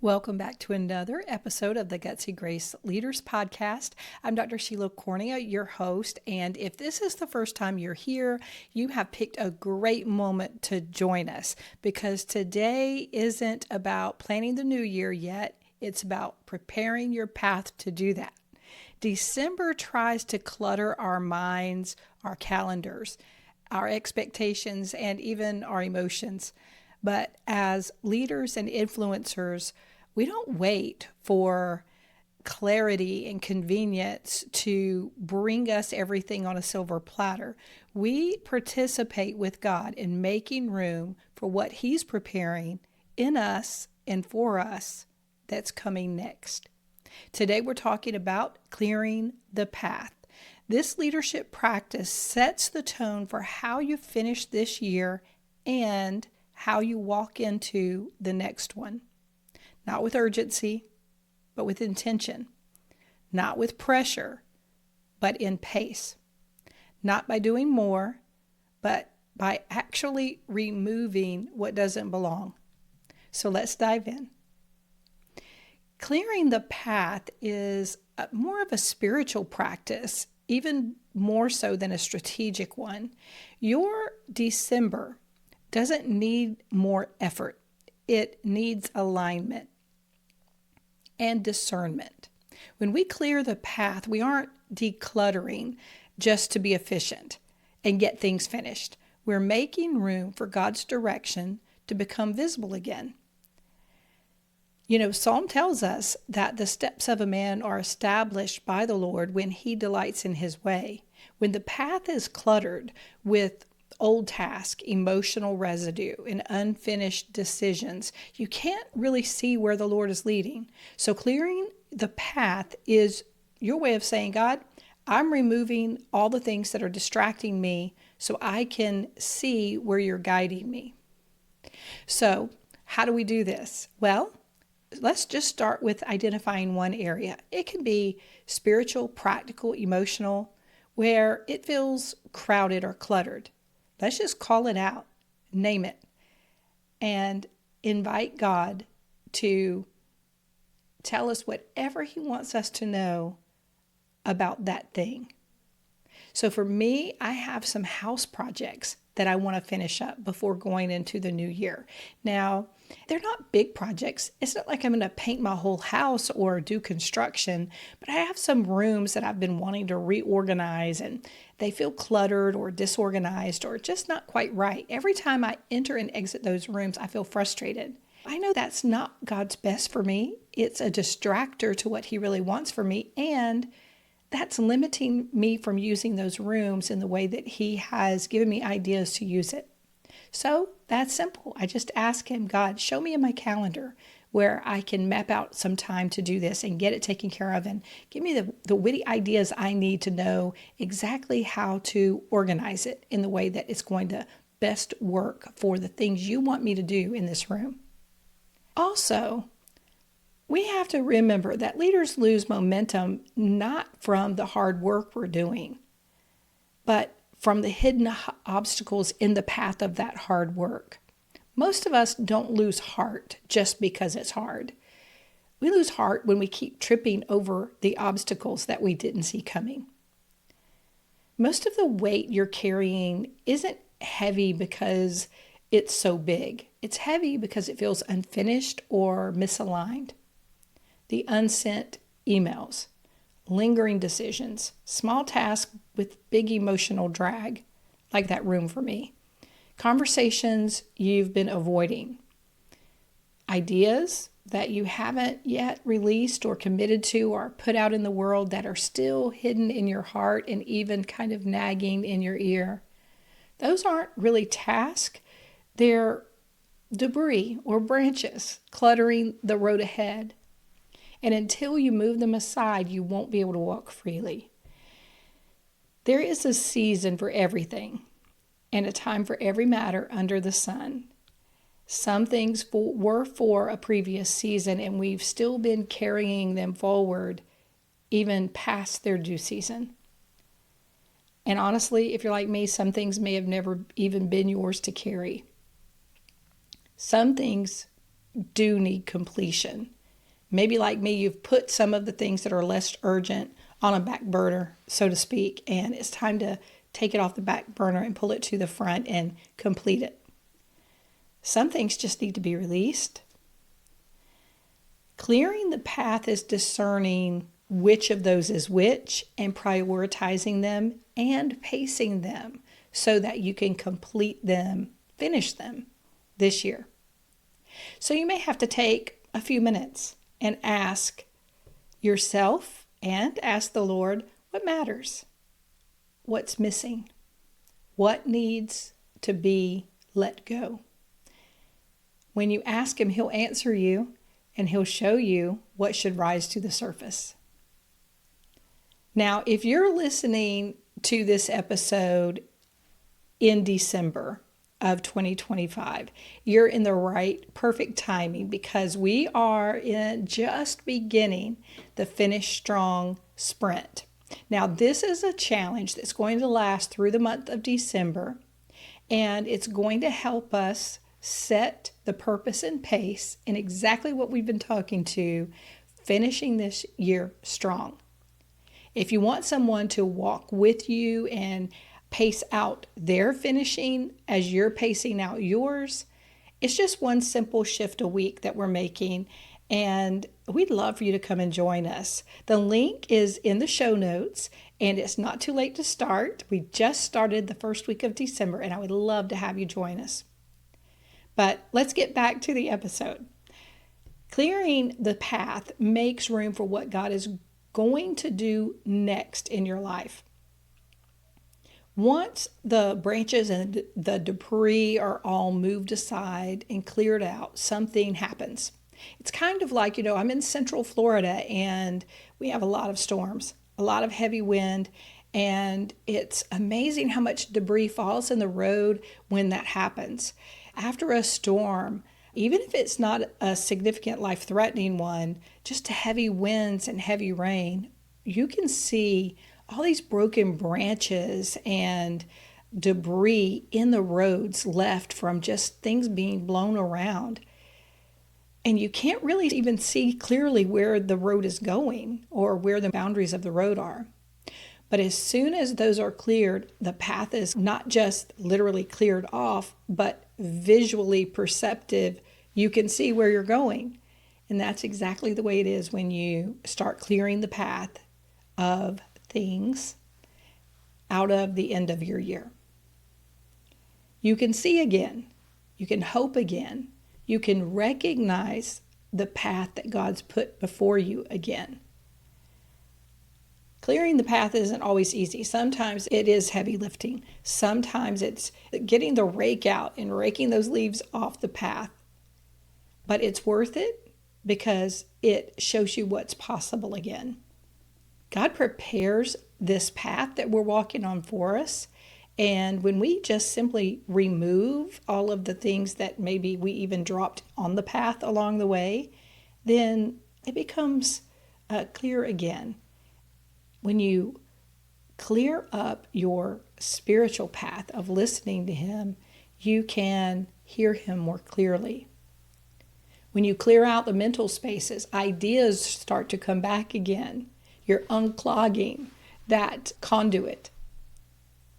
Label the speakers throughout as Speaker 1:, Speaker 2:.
Speaker 1: Welcome back to another episode of the Gutsy Grace Leaders Podcast. I'm Dr. Sheila Cornea, your host, and if this is the first time you're here, you have picked a great moment to join us because today isn't about planning the new year yet. It's about preparing your path to do that. December tries to clutter our minds, our calendars, our expectations, and even our emotions. But as leaders and influencers, we don't wait for clarity and convenience to bring us everything on a silver platter. We participate with God in making room for what He's preparing in us and for us that's coming next. Today we're talking about clearing the path. This leadership practice sets the tone for how you finish this year and how you walk into the next one. Not with urgency, but with intention. Not with pressure, but in pace. Not by doing more, but by actually removing what doesn't belong. So let's dive in. Clearing the path is more of a spiritual practice, even more so than a strategic one. Your December doesn't need more effort. It needs alignment and discernment. When we clear the path, we aren't decluttering just to be efficient and get things finished. We're making room for God's direction to become visible again. Psalm tells us that the steps of a man are established by the Lord when he delights in his way. When the path is cluttered with old tasks, emotional residue, and unfinished decisions, you can't really see where the Lord is leading. So clearing the path is your way of saying, God, I'm removing all the things that are distracting me so I can see where you're guiding me. So how do we do this? Well, let's just start with identifying one area. It can be spiritual, practical, emotional, where it feels crowded or cluttered. Let's just call it out, name it, and invite God to tell us whatever He wants us to know about that thing. So for me, I have some house projects that I want to finish up before going into the new year. Now, they're not big projects. It's not like I'm going to paint my whole house or do construction, but I have some rooms that I've been wanting to reorganize and they feel cluttered or disorganized or just not quite right. Every time I enter and exit those rooms, I feel frustrated. I know that's not God's best for me. It's a distractor to what He really wants for me, and that's limiting me from using those rooms in the way that He has given me ideas to use it. So that's simple. I just ask Him, God, show me in my calendar where I can map out some time to do this and get it taken care of, and give me the witty ideas I need to know exactly how to organize it in the way that it's going to best work for the things you want me to do in this room. Also, we have to remember that leaders lose momentum not from the hard work we're doing, but from the hidden obstacles in the path of that hard work. Most of us don't lose heart just because it's hard. We lose heart when we keep tripping over the obstacles that we didn't see coming. Most of the weight you're carrying isn't heavy because it's so big. It's heavy because it feels unfinished or misaligned. The unsent emails, lingering decisions, small tasks with big emotional drag, like that room for me. Conversations you've been avoiding. Ideas that you haven't yet released or committed to or put out in the world that are still hidden in your heart and even kind of nagging in your ear. Those aren't really tasks. They're debris or branches cluttering the road ahead. And until you move them aside, you won't be able to walk freely. There is a season for everything and a time for every matter under the sun. Some things were for a previous season, and we've still been carrying them forward even past their due season. And honestly, if you're like me, some things may have never even been yours to carry. Some things do need completion. Maybe like me, you've put some of the things that are less urgent on a back burner, so to speak, and it's time to take it off the back burner and pull it to the front and complete it. Some things just need to be released. Clearing the path is discerning which of those is which and prioritizing them and pacing them so that you can complete them, finish them this year. So you may have to take a few minutes and ask yourself and ask the Lord, what matters? What's missing? What needs to be let go? When you ask him, he'll answer you and he'll show you what should rise to the surface. Now, if you're listening to this episode in December of 2025, you're in the right, perfect timing because we are just beginning the Finish Strong sprint. Now, this is a challenge that's going to last through the month of December, and it's going to help us set the purpose and pace in exactly what we've been talking to, finishing this year strong. If you want someone to walk with you and pace out their finishing as you're pacing out yours, it's just one simple shift a week that we're making, and we'd love for you to come and join us. The link is in the show notes, and it's not too late to start. We just started the first week of December, and I would love to have you join us. But let's get back to the episode. Clearing the path makes room for what God is going to do next in your life. Once the branches and the debris are all moved aside and cleared out, something happens. It's kind of like, I'm in Central Florida and we have a lot of storms, a lot of heavy wind, and it's amazing how much debris falls in the road when that happens. After a storm, even if it's not a significant life-threatening one, just heavy winds and heavy rain, you can see all these broken branches and debris in the roads left from just things being blown around. And you can't really even see clearly where the road is going or where the boundaries of the road are. But as soon as those are cleared, the path is not just literally cleared off, but visually perceptive. You can see where you're going. And that's exactly the way it is when you start clearing the path of things out of the end of your year. You can see again. You can hope again. You can recognize the path that God's put before you again. Clearing the path isn't always easy. Sometimes it is heavy lifting. Sometimes it's getting the rake out and raking those leaves off the path. But it's worth it because it shows you what's possible again. God prepares this path that we're walking on for us. And when we just simply remove all of the things that maybe we even dropped on the path along the way, then it becomes clear again. When you clear up your spiritual path of listening to Him, you can hear Him more clearly. When you clear out the mental spaces, ideas start to come back again. You're unclogging that conduit.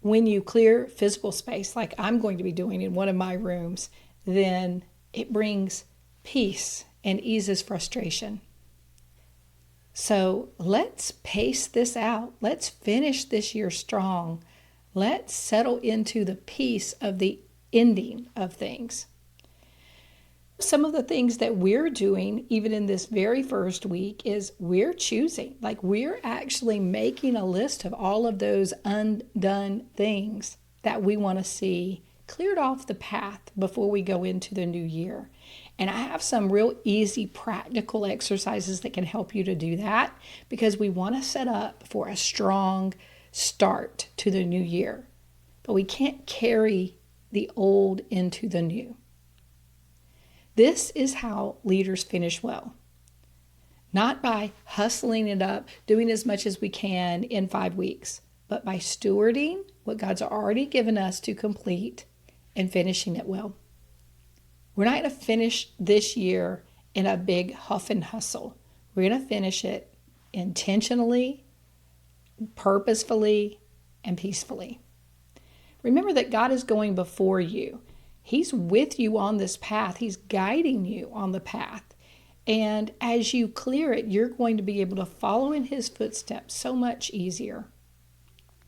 Speaker 1: When you clear physical space, like I'm going to be doing in one of my rooms, then it brings peace and eases frustration. So let's pace this out. Let's finish this year strong. Let's settle into the peace of the ending of things. Some of the things that we're doing, even in this very first week, is we're choosing. Like we're actually making a list of all of those undone things that we want to see cleared off the path before we go into the new year. And I have some real easy, practical exercises that can help you to do that because we want to set up for a strong start to the new year. But we can't carry the old into the new. This is how leaders finish well. Not by hustling it up, doing as much as we can in 5 weeks, but by stewarding what God's already given us to complete and finishing it well. We're not going to finish this year in a big huff and hustle. We're going to finish it intentionally, purposefully, and peacefully. Remember that God is going before you. He's with you on this path. He's guiding you on the path. And as you clear it, you're going to be able to follow in His footsteps so much easier.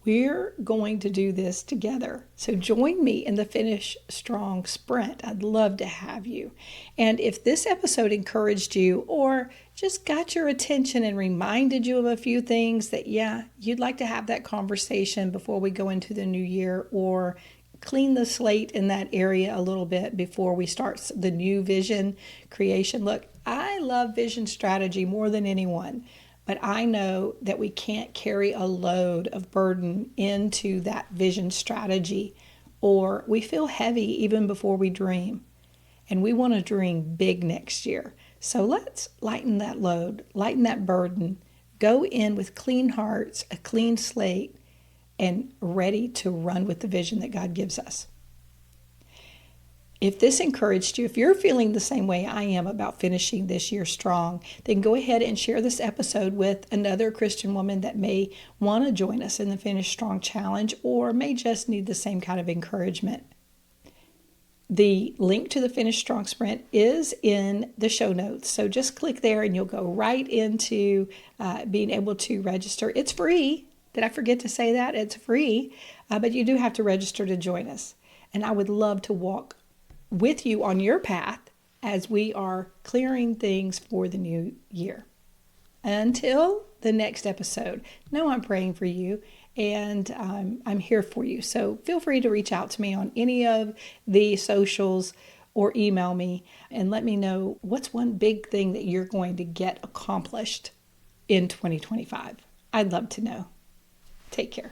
Speaker 1: We're going to do this together. So join me in the Finish Strong Sprint. I'd love to have you. And if this episode encouraged you or just got your attention and reminded you of a few things that, you'd like to have that conversation before we go into the new year, or clean the slate in that area a little bit before we start the new vision creation. Look, I love vision strategy more than anyone. But I know that we can't carry a load of burden into that vision strategy, or we feel heavy even before we dream. And we want to dream big next year. So let's lighten that load, lighten that burden, go in with clean hearts, a clean slate, and ready to run with the vision that God gives us. If this encouraged you, if you're feeling the same way I am about finishing this year strong, then go ahead and share this episode with another Christian woman that may want to join us in the Finish Strong Challenge, or may just need the same kind of encouragement. The link to the Finish Strong Sprint is in the show notes. So just click there and you'll go right into being able to register. It's free. Did I forget to say that? It's free, but you do have to register to join us. And I would love to walk with you on your path as we are clearing things for the new year. Until the next episode, know I'm praying for you, and I'm here for you. So feel free to reach out to me on any of the socials or email me and let me know what's one big thing that you're going to get accomplished in 2025. I'd love to know. Take care.